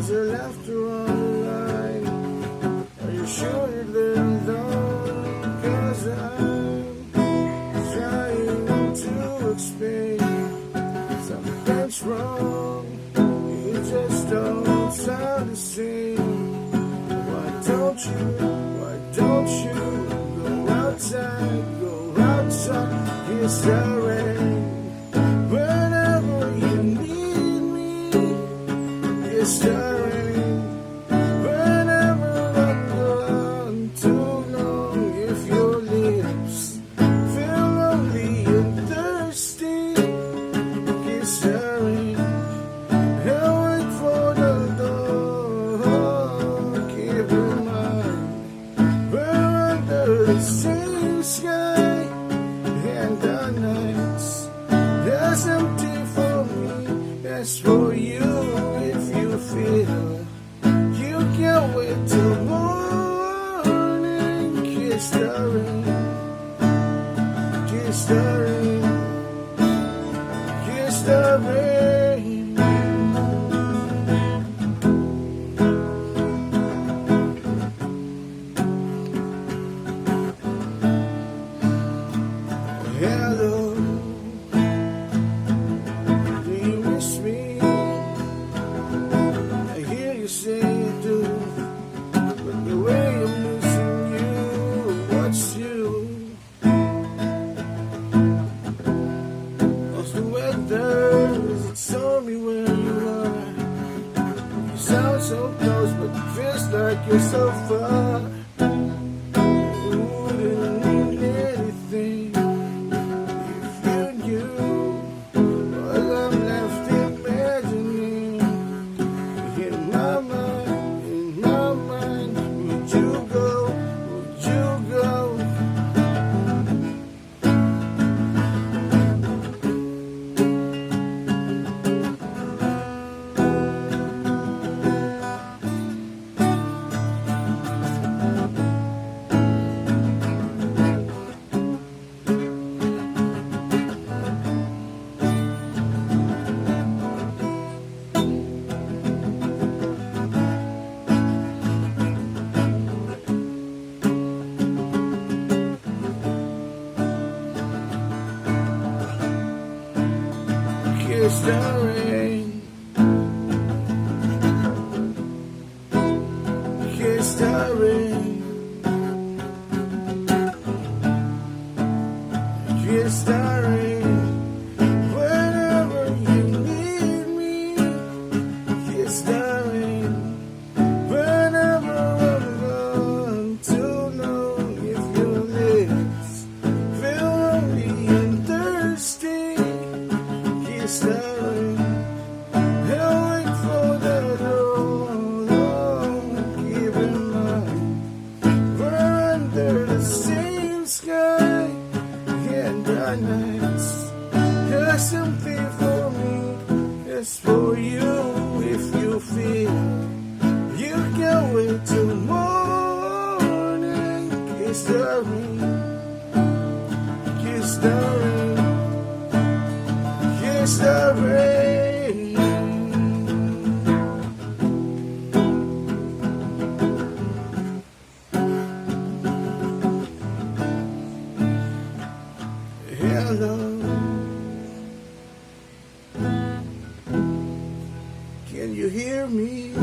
Is there laughter on the line? Are you sure you're there alone? 'Cause I'm trying to explain something's wrong. You just don't sound the same. Why don't you go outside, kiss the rain. Whenever you need me, kiss the rain. Whenever I'm gone too long, if your lips feel lonely and thirsty, kiss the rain. And wait for the dawn. Keep in mind, we're under the same sky, and the nights that's empty for me, that's for you. If you feel you can't wait till morning, kiss the rain, kiss the rain, kiss the rain. Hello, do you miss me? I hear you say you do, but the way I'm missing you, what's you? How's the weather? Is it stormy where you are? You sound so close, but it feels like you're so far. You wouldn't need anything. Kiss the rain, kiss the rain, kiss the rain. Whenever you need me, kiss the rain. Whenever I'm gone too long, if your lips feel lonely and thirsty, kiss the rain. And wait for the dawn. Keep in mind, we're under the same sky, and the nights there's something for me, it's for you. If you feel you can't wait till morning, kiss the rain, kiss the rain, kiss the rain. Hello, can you hear me?